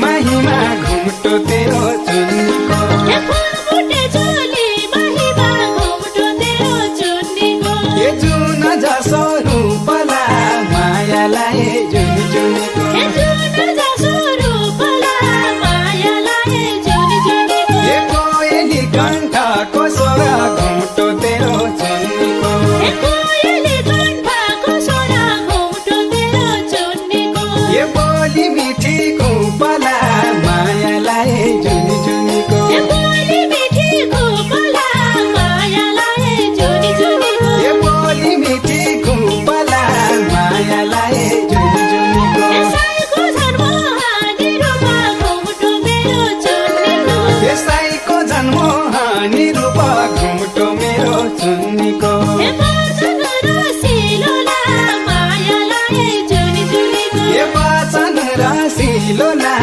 महिमा घुमटो तेरो चुन्नीको ये फुलबुटे चोली महिमा घुमटो तेरो चुन्नीको ये जुन जसो रूपला मायालाई जुन जुनीको ये जुन जसो रूपला मायालाई जुन जुनीको ये कोयली कण्ठको स्वर घुमटो तेरो चुन्नीको ये कोयली कण्ठको स्वर घुमटो तेरो चुन्नीको ये बोली मिठी खुपला मायालाई जुन जुनीको ये बोली मिठी खुपला मायालाई जुन जुनीको ये बोली मिठी खुपला मायालाई जुन जुनीको ये साईको जन्महानी रूपा घुमटो मेरो चुन्नीको यसैको जन्म हानि रूप घुमटो मेरो चुन्नीको ये वचन रसिलोला मायालाई जुन जुनीको ये वचन रसिलोला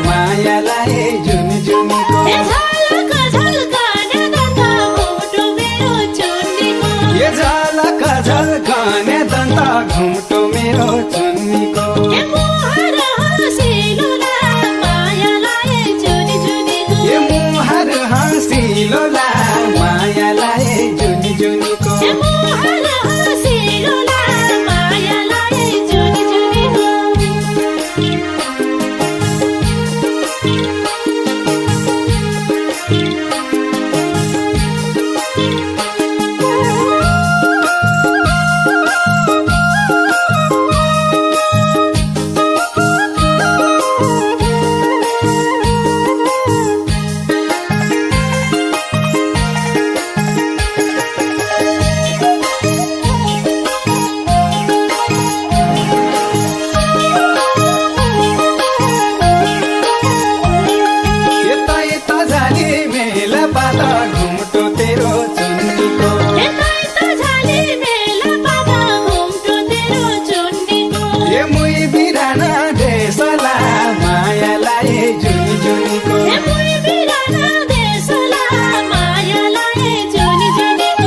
मायालाई जुन जुनीको ये झलक झल्कने दन्त घुमटो मेरो चुन्नीको ये झलक झल्कने दन्त घुमटो मेरो चुन्नीको ये